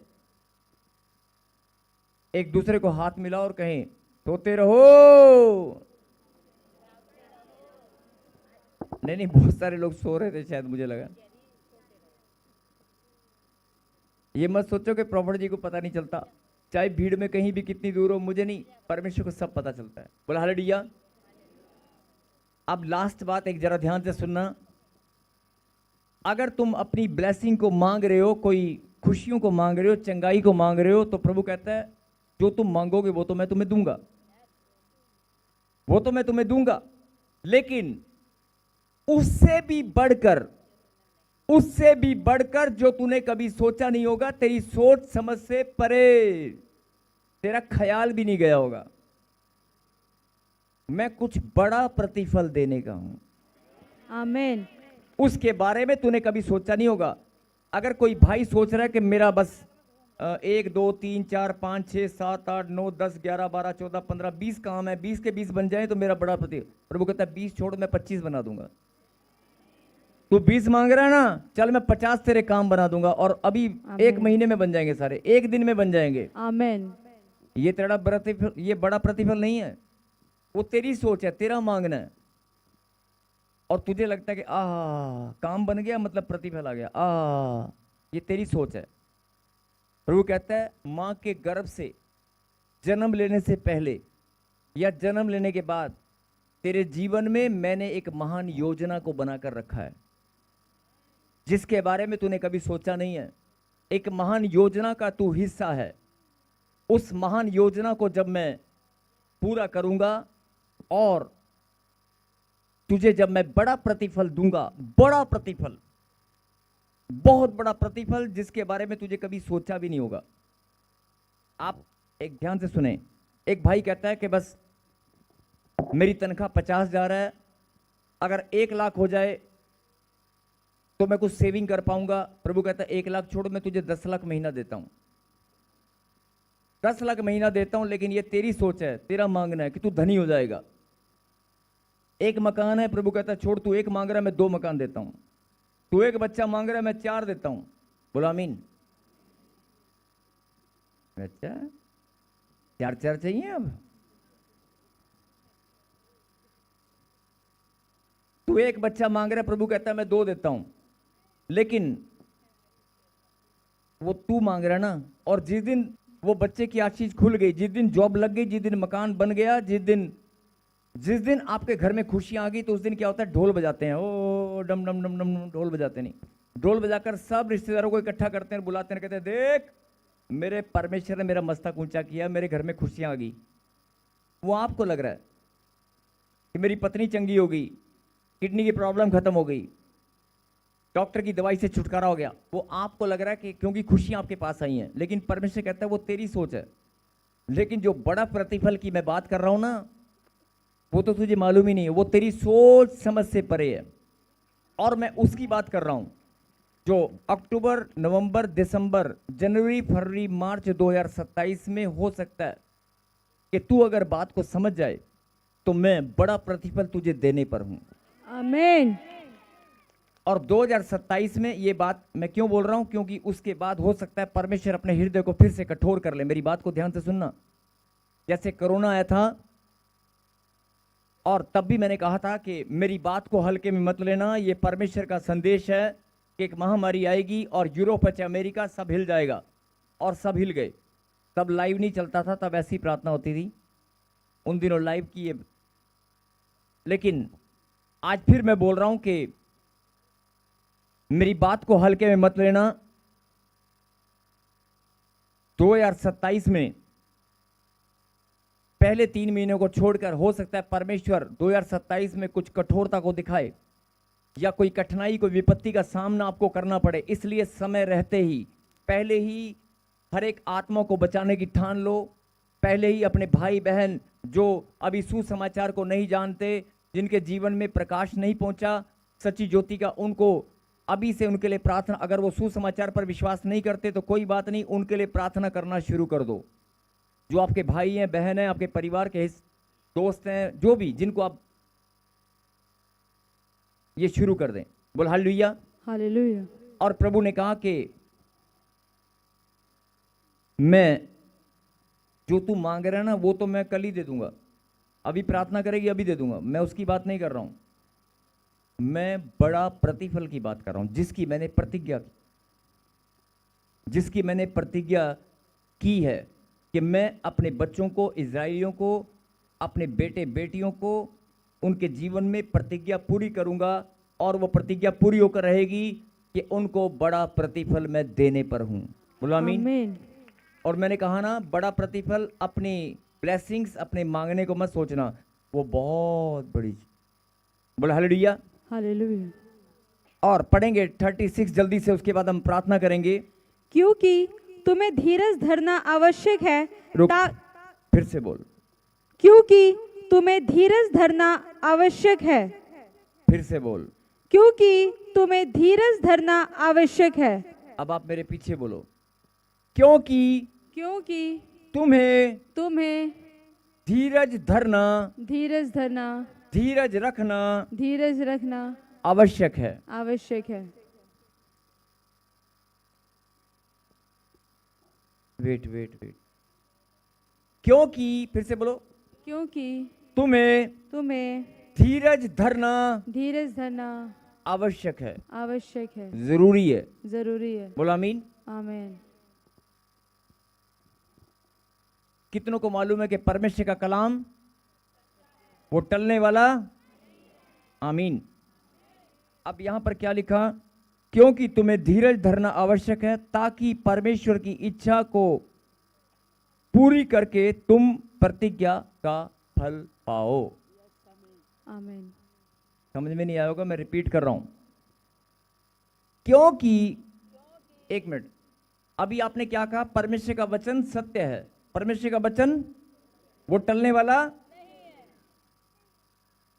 एक दूसरे को हाथ मिलाओ और कहें सोते रहो। नहीं नहीं, बहुत सारे लोग सो रहे थे शायद, मुझे लगा। ये मत सोचो कि प्रॉफिट जी को पता नहीं चलता, चाहे भीड़ में कहीं भी कितनी दूर हो, मुझे नहीं, परमेश्वर को सब पता चलता है। बोला हालेलुया। अब लास्ट बात एक जरा ध्यान से सुनना। अगर तुम अपनी ब्लेसिंग को मांग रहे हो, कोई खुशियों को मांग रहे हो, चंगाई को मांग रहे हो, तो प्रभु कहता है जो तुम मांगोगे वो तो मैं तुम्हें दूंगा, वो तो मैं तुम्हें दूंगा। लेकिन उससे भी बढ़कर जो तूने कभी सोचा नहीं होगा, तेरी सोच समझ से परे, तेरा ख्याल भी नहीं गया होगा, मैं कुछ बड़ा प्रतिफल देने का हूं। आमीन। उसके बारे में तूने कभी सोचा नहीं होगा। अगर कोई भाई सोच रहा है कि मेरा बस 1 2 3 4 5 6 7 8 9 10 11 12 14 15 20 काम है, 20 के 20 बन जाए तो मेरा बड़ा प्रतिफल। प्रभु कहता है 20 छोड़, मैं 25 बना दूंगा। तू 20 मांग रहा है ना, चल मैं 50 तेरे काम बना दूंगा, और अभी 1 महीने में बन जाएंगे सारे, 1 दिन में बन जाएंगे। आमीन। ये तेरा प्रतिफल, ये बड़ा प्रतिफल नहीं है, वो तेरी सोच है, तेरा मांगना है। और तुझे लगता है कि काम बन गया मतलब प्रतिफल आ गया, ये तेरी सोच है। प्रभु कहता है मां के गर्भ से जन्म लेने से पहले या जन्म लेने के बाद तेरे जीवन में मैंने एक महान योजना को बनाकर रखा है, जिसके बारे में तूने कभी सोचा नहीं है। एक महान योजना का तू हिस्सा है। उस महान योजना को जब मैं पूरा करूंगा और तुझे जब मैं बड़ा प्रतिफल दूंगा, बड़ा प्रतिफल, बहुत बड़ा प्रतिफल, जिसके बारे में तुझे कभी सोचा भी नहीं होगा। आप एक ध्यान से सुने। एक भाई कहता है कि बस मेरी तनख्वाह 50,000 है, अगर 1 लाख हो जाए तो मैं कुछ सेविंग कर पाऊंगा। प्रभु कहता है 1 लाख छोड़, मैं तुझे 10 लाख महीना देता हूं, 10 लाख महीना देता हूं, लेकिन ये तेरी सोच है, तेरा मांगना है कि तू धनी हो जाएगा। 1 मकान है, प्रभु कहता है छोड़, तू 1 मांग रहा है, मैं 2 मकान देता हूं। तू 1 बच्चा मांग रहा है, मैं 4 देता हूं। बोला आमीन। अच्छा 4 चाहिए अब? तू 1 बच्चा मांग रहा है, प्रभु कहता है मैं 2 देता हूं। लेकिन वो तू मांग रहा है ना, और जिस दिन वो बच्चे की आशीष खुल गई, जिस दिन जॉब लग गई, जिस दिन मकान बन गया, जिस दिन आपके घर में खुशियां आ गई, तो उस दिन क्या होता है, ढोल बजाते हैं। ओ डम डम डम डम, ढोल बजाते नहीं, ढोल बजाकर सब रिश्तेदारों को इकट्ठा करते हैं, बुलाते हैं, कहते हैं देख मेरे परमेश्वर ने मेरा मस्तक ऊंचा किया, मेरे घर में खुशियां आ गई। वो आपको लग रहा है कि मेरी पत्नी चंगी हो गई, किडनी की प्रॉब्लम खत्म हो गई, डॉक्टर की दवाई से छुटकारा हो गया। वो आपको लग रहा है कि क्योंकि खुशियां आपके पास आई हैं, लेकिन परमेश्वर कहता है वो तेरी सोच है। लेकिन जो बड़ा प्रतिफल की मैं बात कर रहा हूं ना, वो तो तुझे मालूम ही नहीं है, वो तेरी सोच समझ से परे है। और मैं उसकी बात कर रहा हूं जो अक्टूबर, नवंबर, दिसंबर, जनवरी, फरवरी, मार्च 2027 में हो सकता है कि तू अगर बात को समझ जाए तो मैं बड़ा प्रतिफल तुझे देने पर हूं। आमीन। और 2027 में ये बात मैं क्यों बोल रहा हूं, क्योंकि उसके बाद हो सकता है परमेश्वर अपने हृदय को फिर से कठोर कर ले। मेरी बात को ध्यान से सुनना। जैसे कोरोना आया था, और तब भी मैंने कहा था कि मेरी बात को हल्के में मत लेना, ये परमेश्वर का संदेश है कि एक महामारी आएगी और यूरोप, अमेरिका सब हिल जाएगा। और सब हिल गए। तब लाइव नहीं चलता था, तब ऐसी प्रार्थना होती थी उन दिनों लाइव की। लेकिन आज फिर मैं बोल रहा हूं कि मेरी बात को हल्के में मत लेना। 2027 में पहले 3 महीनों को छोड़कर हो सकता है परमेश्वर 2027 में कुछ कठोरता को दिखाए, या कोई कठिनाई, कोई विपत्ति का सामना आपको करना पड़े। इसलिए समय रहते ही पहले ही हर एक आत्मा को बचाने की ठान लो। पहले ही अपने भाई बहन जो अभी सुसमाचार को नहीं जानते, जिनके जीवन में प्रकाश नहीं पहुंचा सच्ची ज्योति का, उनको अभी से उनके लिए प्रार्थना, अगर वो सुसमाचार पर विश्वास नहीं करते तो कोई बात नहीं, उनके लिए प्रार्थना करना शुरू कर दो। जो आपके भाई हैं, बहन हैं, आपके परिवार के दोस्त हैं, जो भी, जिनको आप ये शुरू कर दें। बोल हालेलुया। हालेलुया। और प्रभु ने कहा कि मैं जो तू मांग रहा है ना वो तो मैं कल ही दे दूंगा, अभी प्रार्थना करेगी अभी दे दूंगा, मैं उसकी बात नहीं कर रहा हूं, मैं बड़ा प्रतिफल की बात कर रहा हूं, जिसकी मैंने प्रतिज्ञा की है कि मैं अपने बच्चों को, इजराइलियों को, अपने बेटे बेटियों को, उनके जीवन में प्रतिज्ञा पूरी करूंगा, और वो प्रतिज्ञा पूरी होकर रहेगी कि उनको बड़ा प्रतिफल मैं देने पर हूं। बोलो आमीन। आमीन। और मैंने कहा ना, बड़ा प्रतिफल, अपनी ब्लेसिंग्स, अपने मांगने को मत सोचना, वो बहुत बड़ी चीज। बोलो हालेलुया। हालेलुया। और पढ़ेंगे 36 जल्दी से, उसके बाद हम प्रार्थना करेंगे। क्योंकि तुम्हें धीरज धरना आवश्यक है। रुक, फिर से बोल। क्योंकि तुम्हें धीरज धरना आवश्यक है। फिर से बोल। क्योंकि तुम्हें धीरज धरना आवश्यक है। अब आप मेरे पीछे बोलो। क्योंकि तुम्हें धीरज धरना धीरज रखना आवश्यक है। वेट। क्योंकि, फिर से बोलो। क्योंकि तुम्हें धीरज धरना आवश्यक है, जरूरी है। बोलो आमीन। आमीन। कितनों को मालूम है कि परमेश्वर का कलाम वो टलने वाला? आमीन। अब यहां पर क्या लिखा? क्योंकि तुम्हें धीरज धरना आवश्यक है ताकि परमेश्वर की इच्छा को पूरी करके तुम प्रतिज्ञा का फल पाओ। आमीन। समझ में नहीं आया होगा, मैं रिपीट कर रहा हूं। क्योंकि, एक मिनट, अभी आपने क्या कहा? परमेश्वर का वचन सत्य है। परमेश्वर का वचन वो टलने वाला?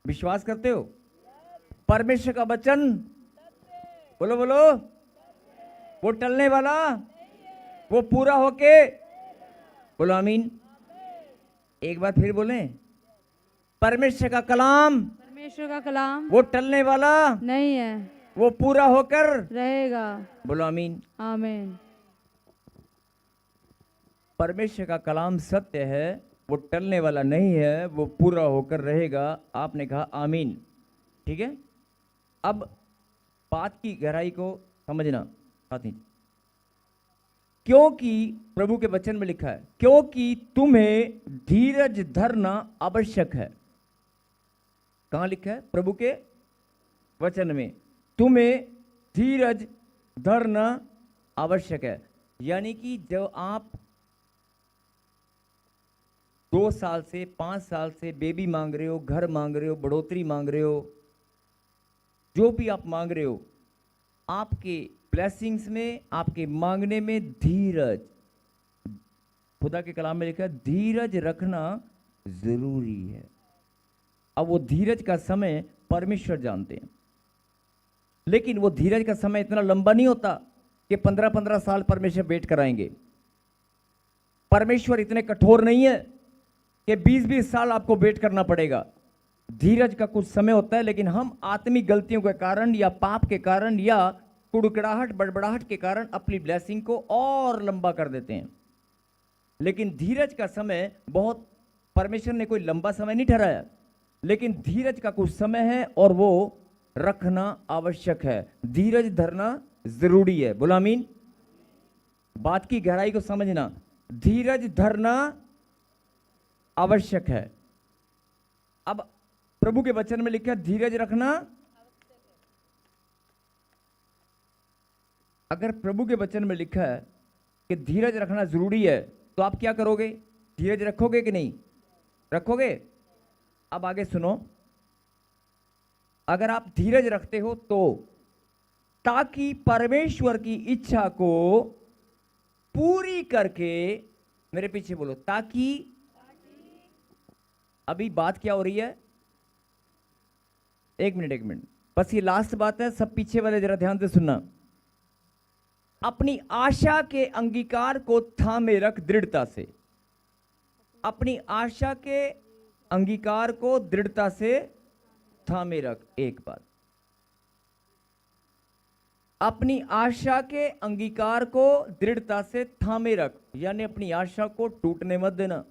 विश्वास करते हो? परमेश्वर का वचन, बोलो बोलो, वो टलने वाला, वो पूरा होके, बोलो आमीन। एक बार फिर बोलें, परमेश्वर का कलाम वो टलने वाला नहीं है, वो पूरा होकर रहेगा। बोलो आमीन। आमीन। परमेश्वर का कलाम सत्य है, वो टलने वाला नहीं है, वो पूरा होकर रहेगा। आपने कहा आमीन, ठीक है। अब बात की गहराई को समझना साथी। क्योंकि प्रभु के वचन में लिखा है, क्योंकि तुम्हें धीरज धरना आवश्यक है। कहां लिखा है? प्रभु के वचन में, तुम्हें धीरज धरना आवश्यक है। यानी कि जब आप 2 साल से 5 साल से बेबी मांग रहे हो, घर मांग रहे हो, बढ़ोतरी मांग रहे हो, जो भी आप मांग रहे हो, आपके ब्लेसिंग्स में, आपके मांगने में धीरज, खुदा के कलाम में लिखा है धीरज रखना जरूरी है। अब वो धीरज का समय परमेश्वर जानते हैं, लेकिन वो धीरज का समय इतना लंबा नहीं होता कि 15-15 साल परमेश्वर वेट कराएंगे। परमेश्वर इतने कठोर नहीं है कि 20-20 साल आपको वेट करना पड़ेगा। धीरज का कुछ समय होता है, लेकिन हम आत्मिक गलतियों के कारण या पाप के कारण या कुड़कुड़ाहट, बड़बड़ाहट के कारण अपनी ब्लेसिंग को और लंबा कर देते हैं। लेकिन धीरज का समय बहुत, परमेश्वर ने कोई लंबा समय नहीं ठहराया, लेकिन धीरज का कुछ समय है और वो रखना आवश्यक है। धीरज धरना जरूरी है। बोलो आमीन। बात की गहराई को समझना, धीरज धरना आवश्यक है। अब प्रभु के वचन में लिखा है धीरज रखना। अगर प्रभु के वचन में लिखा है कि धीरज रखना जरूरी है, तो आप क्या करोगे? धीरज रखोगे कि नहीं रखोगे? अब आगे सुनो, अगर आप धीरज रखते हो तो ताकि परमेश्वर की इच्छा को पूरी करके, मेरे पीछे बोलो, ताकि अभी बात क्या हो रही है? एक मिनट, बस ये लास्ट बात है, सब पीछे वाले जरा ध्यान से सुनना। अपनी आशा के अंगीकार को थामे रख दृढ़ता से। अपनी आशा के अंगीकार को दृढ़ता से थामे रख। एक बात, अपनी आशा के अंगीकार को दृढ़ता से थामे रख, यानी अपनी आशा को टूटने मत देना।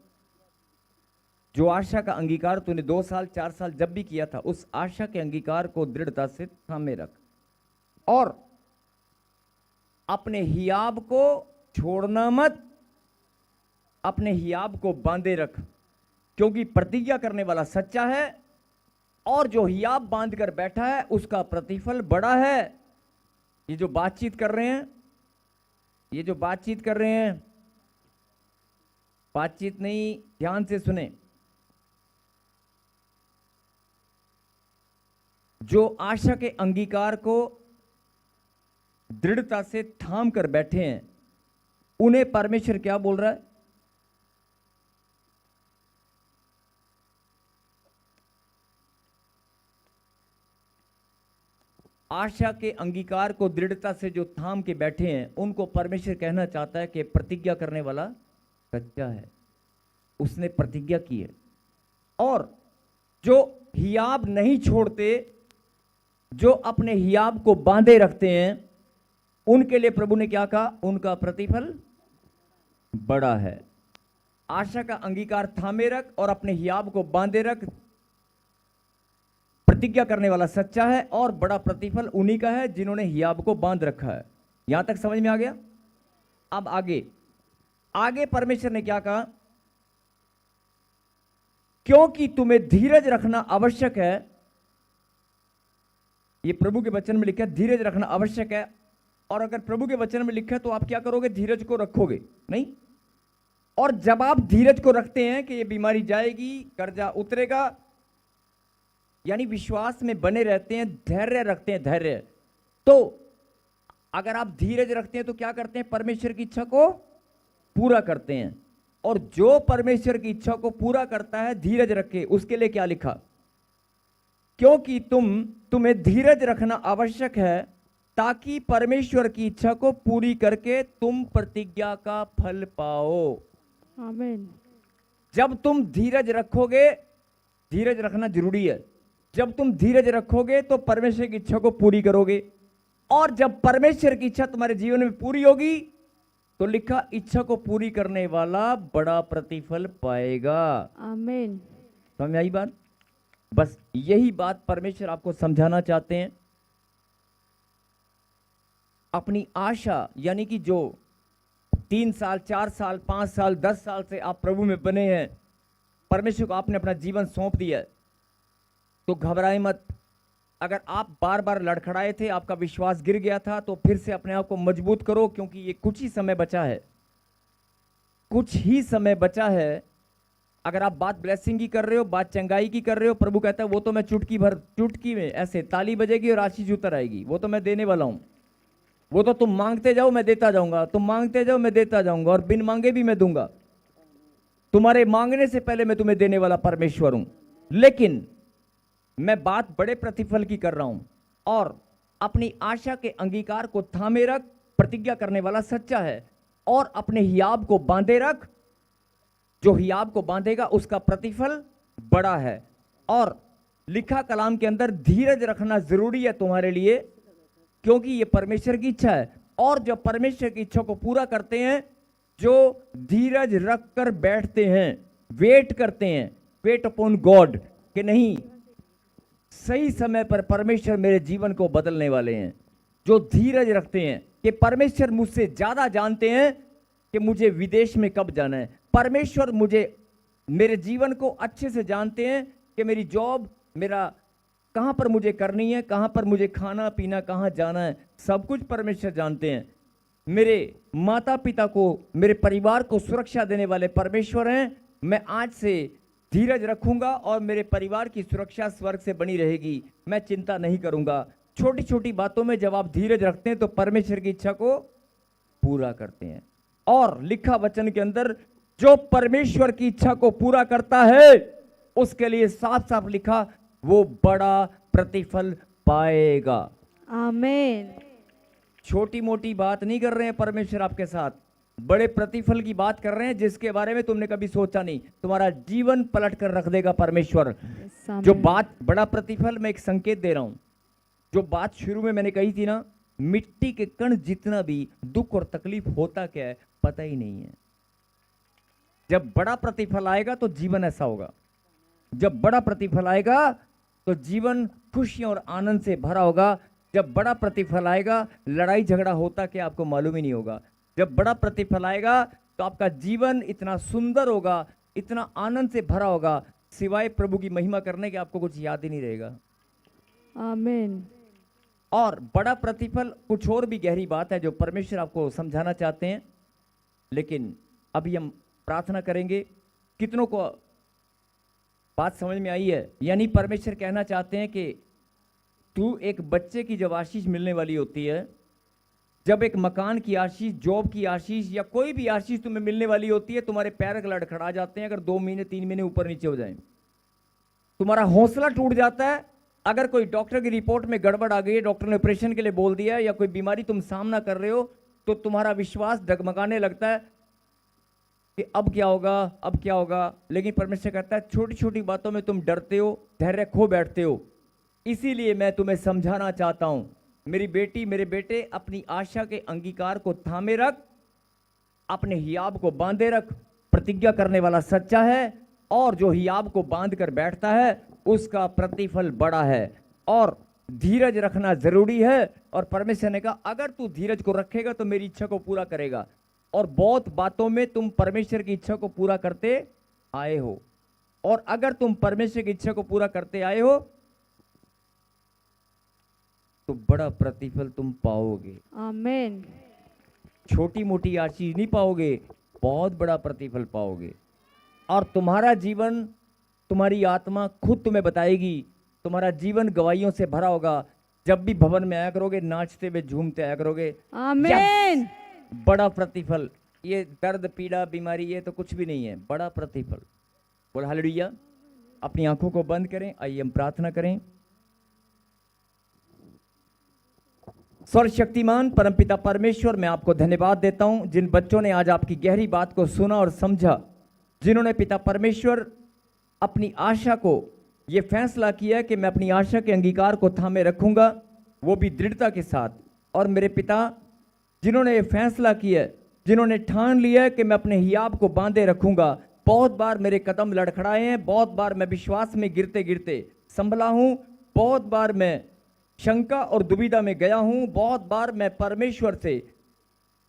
जो आशा का अंगीकार तूने 2 साल 4 साल जब भी किया था, उस आशा के अंगीकार को दृढ़ता से थामे रख। और अपने हियाब को छोड़ना मत, अपने हियाब को बांधे रख, क्योंकि प्रतिज्ञा करने वाला सच्चा है और जो हियाब बांध कर बैठा है उसका प्रतिफल बड़ा है। ये जो बातचीत कर रहे हैं, ये जो बातचीत कर रहे हैं, बातचीत नहीं, ध्यान से सुने। जो आशा के अंगीकार को दृढ़ता से थाम कर बैठे हैं, उन्हें परमेश्वर क्या बोल रहा है? आशा के अंगीकार को दृढ़ता से जो थाम के बैठे हैं, उनको परमेश्वर कहना चाहता है कि प्रतिज्ञा करने वाला सच्चा है, उसने प्रतिज्ञा की है। और जो हियाब नहीं छोड़ते, जो अपने हियाब को बांधे रखते हैं, उनके लिए प्रभु ने क्या कहा? उनका प्रतिफल बड़ा है। आशा का अंगीकार थामे रख और अपने हियाब को बांधे रख। प्रतिज्ञा करने वाला सच्चा है और बड़ा प्रतिफल उन्हीं का है जिन्होंने हियाब को बांध रखा है। यहां तक समझ में आ गया? अब आगे परमेश्वर ने क्या कहा? क्योंकि तुम्हें धीरज रखना आवश्यक है। ये प्रभु के वचन में लिखा है, धीरज रखना आवश्यक है। और अगर प्रभु के वचन में लिखा है तो आप क्या करोगे? धीरज को रखोगे नहीं? और जब आप धीरज को रखते हैं कि ये बीमारी जाएगी, कर्जा उतरेगा, यानी विश्वास में बने रहते हैं, धैर्य रखते हैं, धैर्य, तो अगर आप धीरज रखते हैं तो क्या करते हैं? परमेश्वर की इच्छा को पूरा करते हैं। और जो परमेश्वर की इच्छा को पूरा करता है धीरज रखे, उसके लिए क्या लिखा? क्योंकि तुम्हें धीरज रखना आवश्यक है ताकि परमेश्वर की इच्छा को पूरी करके तुम प्रतिज्ञा का फल पाओ। आमीन। जब तुम धीरज रखोगे, धीरज रखना जरूरी है, जब तुम धीरज रखोगे तो परमेश्वर की इच्छा को पूरी करोगे। और जब परमेश्वर की इच्छा तुम्हारे जीवन में पूरी होगी तो लिखा, इच्छा को पूरी करने वाला बड़ा प्रतिफल पाएगा। आमीन। समझ में आई बात? बस यही बात परमेश्वर आपको समझाना चाहते हैं। अपनी आशा, यानी कि जो 3 साल 4 साल 5 साल 10 साल से आप प्रभु में बने हैं, परमेश्वर को आपने अपना जीवन सौंप दिया है, तो घबराए मत। अगर आप बार बार लड़खड़ाए थे, आपका विश्वास गिर गया था, तो फिर से अपने आप को मजबूत करो, क्योंकि ये कुछ ही समय बचा है, कुछ ही समय बचा है। अगर आप बात ब्लेसिंग की कर रहे हो, बात चंगाई की कर रहे हो, प्रभु कहता है वो तो मैं चुटकी में ऐसे ताली बजेगी और आशीष उतर आएगी, वो तो मैं देने वाला हूं। वो तो तुम मांगते जाओ मैं देता जाऊंगा, तुम मांगते जाओ मैं देता जाऊंगा, और बिन मांगे भी मैं दूंगा। तुम्हारे मांगने से पहले मैं तुम्हें देने वाला परमेश्वर हूं। लेकिन मैं बात बड़े प्रतिफल की कर रहा हूं। और अपनी आशा के अंगीकार को थामे रख, प्रतिज्ञा करने वाला सच्चा है, और अपने हियाब को बांधे रख। जो हियाब को बांधेगा उसका प्रतिफल बड़ा है। और लिखा कलाम के अंदर धीरज रखना जरूरी है तुम्हारे लिए, क्योंकि ये परमेश्वर की इच्छा है। और जो परमेश्वर की इच्छा को पूरा करते हैं, जो धीरज रखकर बैठते हैं, वेट करते हैं, वेट अपॉन गॉड, कि नहीं सही समय पर परमेश्वर मेरे जीवन को बदलने वाले हैं। जो धीरज रखते हैं कि परमेश्वर मुझसे ज्यादा जानते हैं कि मुझे विदेश में कब जाना है, परमेश्वर मेरे जीवन को अच्छे से जानते हैं कि मेरी जॉब, मेरा कहां पर मुझे करनी है, कहां पर मुझे खाना पीना, कहां जाना है, सब कुछ परमेश्वर जानते हैं। मेरे माता पिता को, मेरे परिवार को सुरक्षा देने वाले परमेश्वर हैं। मैं आज से धीरज रखूंगा और मेरे परिवार की सुरक्षा स्वर्ग से बनी रहेगी, मैं चिंता नहीं करूंगा। छोटी छोटी बातों में जब आप धीरज रखते हैं तो परमेश्वर की इच्छा को पूरा करते हैं। और लिखा वचन के अंदर, जो परमेश्वर की इच्छा को पूरा करता है उसके लिए साफ साफ लिखा, वो बड़ा प्रतिफल पाएगा। आमीन। छोटी मोटी बात नहीं कर रहे हैं परमेश्वर आपके साथ, बड़े प्रतिफल की बात कर रहे हैं जिसके बारे में तुमने कभी सोचा नहीं। तुम्हारा जीवन पलट कर रख देगा परमेश्वर। जो बात बड़ा प्रतिफल, मैं एक संकेत दे रहा हूं, जो बात शुरू में मैंने कही थी ना, मिट्टी के कण जितना भी दुख और तकलीफ होता क्या है पता ही नहीं है। जब बड़ा प्रतिफल आएगा तो जीवन ऐसा होगा, जब बड़ा प्रतिफल आएगा तो जीवन खुशियों और आनंद से भरा होगा। जब बड़ा प्रतिफल आएगा, लड़ाई झगड़ा होता क्या आपको मालूम ही नहीं होगा। जब बड़ा प्रतिफल आएगा तो आपका जीवन इतना सुंदर होगा, इतना आनंद से भरा होगा, सिवाय प्रभु की महिमा करने के आपको कुछ याद ही नहीं रहेगा। आमीन। और बड़ा प्रतिफल कुछ और भी गहरी बात है जो परमेश्वर आपको समझाना चाहते हैं, लेकिन अभी हम प्रार्थना करेंगे। कितनों को बात समझ में आई है? यानी परमेश्वर कहना चाहते हैं कि तू एक बच्चे की जब आशीष मिलने वाली होती है, जब एक मकान की आशीष, जॉब की आशीष या कोई भी आशीष तुम्हें मिलने वाली होती है, तुम्हारे पैर लड़खड़ा जाते हैं अगर 2 महीने 3 महीने ऊपर नीचे हो जाएं। तुम्हारा हौसला टूट जाता है अगर कोई डॉक्टर की रिपोर्ट में गड़बड़ आ गई है, डॉक्टर ने ऑपरेशन के लिए बोल दिया है, या कोई बीमारी तुम सामना कर रहे हो, तो तुम्हारा विश्वास डगमगाने लगता है कि अब क्या होगा, अब क्या होगा। लेकिन परमेश्वर कहता है छोटी छोटी बातों में तुम डरते हो, धैर्य खो बैठते हो। इसीलिए मैं तुम्हें समझाना चाहता हूं, मेरी बेटी, मेरे बेटे, अपनी आशा के अंगीकार को थामे रख, अपने हियाब को बांधे रख। प्रतिज्ञा करने वाला सच्चा है, और जो हियाब को बांध कर बैठता है उसका प्रतिफल बड़ा है। और धीरज रखना जरूरी है। और परमेश्वर ने कहा अगर तू धीरज को रखेगा तो मेरी इच्छा को पूरा करेगा। और बहुत बातों में तुम परमेश्वर की इच्छा को पूरा करते आए हो, और अगर तुम परमेश्वर की इच्छा को पूरा करते आए हो तो बड़ा प्रतिफल तुम पाओगे। आमीन। छोटी मोटी आशीष नहीं पाओगे, बहुत बड़ा प्रतिफल पाओगे। और तुम्हारा जीवन, तुम्हारी आत्मा खुद तुम्हें बताएगी। तुम्हारा जीवन गवाहियों से भरा होगा। जब भी भवन में आया करोगे, नाचते हुए झूमते आया करोगे। आमीन। बड़ा प्रतिफल। ये दर्द, पीड़ा, बीमारी ये तो कुछ भी नहीं है, बड़ा प्रतिफल। बोल हालेलुया। अपनी आंखों को बंद करें, आइए हम प्रार्थना करें। सर्वशक्तिमान परमपिता परमेश्वर, मैं आपको धन्यवाद देता हूं जिन बच्चों ने आज आपकी गहरी बात को सुना और समझा, जिन्होंने पिता परमेश्वर अपनी आशा को ये फैसला किया कि मैं अपनी आशा के अंगीकार को थामे रखूंगा, वो भी दृढ़ता के साथ। और मेरे पिता, जिन्होंने ये फैसला किया, जिन्होंने ठान लिया कि मैं अपने हियाब को बांधे रखूंगा। बहुत बार मेरे कदम लड़खड़ाए हैं, बहुत बार मैं विश्वास में गिरते गिरते संभला हूं, बहुत बार मैं शंका और दुविधा में गया हूं, बहुत बार मैं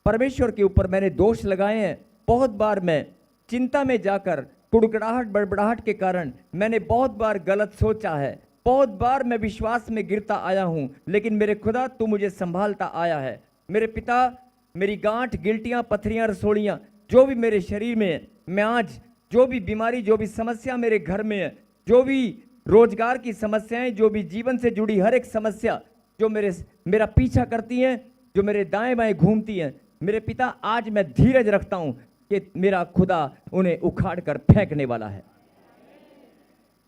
परमेश्वर के ऊपर मैंने दोष लगाए हैं, बहुत बार मैं चिंता में जाकर कुड़कुड़ाहट, बड़बड़ाहट के कारण मैंने बहुत बार गलत सोचा है, बहुत बार मैं विश्वास में गिरता आया हूं। लेकिन मेरे खुदा तू मुझे संभालता आया है। मेरे पिता, मेरी गांठ, गिल्टियां, पथरियां, रसोड़ियां जो भी मेरे शरीर में है, मैं आज जो भी बीमारी, जो भी समस्या मेरे घर में है, जो भी रोजगार की समस्याएं, जो भी जीवन से जुड़ी हर एक समस्या जो मेरा पीछा करती हैं, जो मेरे दाएं बाएं घूमती हैं, मेरे पिता आज मैं धीरज रखता हूं कि मेरा खुदा उन्हें उखाड़ कर फेंकने वाला है।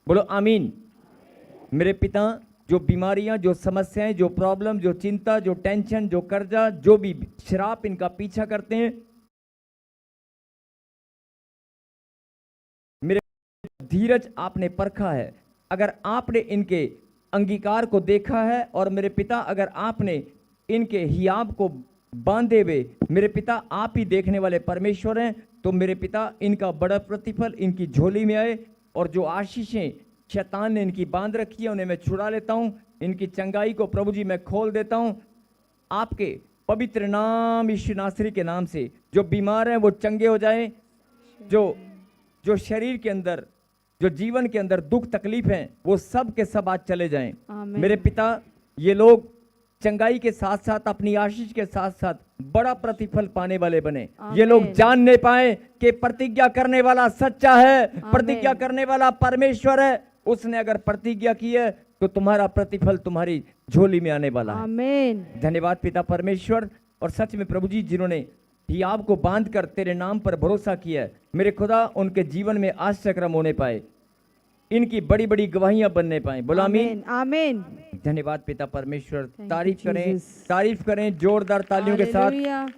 बोलो आमीन। मेरे पिता, जो बीमारियां, जो समस्याएं, जो प्रॉब्लम, जो चिंता, जो टेंशन, जो कर्जा, जो भी श्राप इनका पीछा करते हैं, मेरे धीरज आपने परखा है। अगर आपने इनके अंगीकार को देखा है, और मेरे पिता अगर आपने इनके हियाब को बांधे हुए, मेरे पिता आप ही देखने वाले परमेश्वर हैं, तो मेरे पिता इनका बड़ा प्रतिफल इनकी झोली में आए। और जो आशीषें शैतान ने इनकी बांध रखी है उन्हें मैं छुड़ा लेता हूं। इनकी चंगाई को प्रभु जी मैं खोल देता हूं आपके पवित्र नाम यीशु नासरी के नाम से। जो बीमार हैं वो चंगे हो जाएं, जो शरीर के अंदर, जो जीवन के अंदर दुख तकलीफ हैं, वो सब के सब आज चले जाएं। मेरे पिता, ये लोग चंगाई के साथ साथ, अपनी आशीष के साथ साथ बड़ा प्रतिफल पाने वाले बने। ये लोग जानने पाए कि प्रतिज्ञा करने वाला सच्चा है, प्रतिज्ञा करने वाला परमेश्वर है। उसने अगर प्रतिज्ञा की है तो तुम्हारा प्रतिफल तुम्हारी झोली में आने वाला है। धन्यवाद पिता परमेश्वर। और सच में प्रभु जी, जिन्होंने हियाब को बांधकर तेरे नाम पर भरोसा किया है, मेरे खुदा उनके जीवन में आश्चर्यक्रम होने पाए। इनकी बड़ी बड़ी गवाहियां बनने पाए। बोलो आमीन। आमीन। धन्यवाद पिता परमेश्वर। you, तारीफ करें, Jesus. तारीफ करें जोरदार तालियों के साथ। हालेलुया।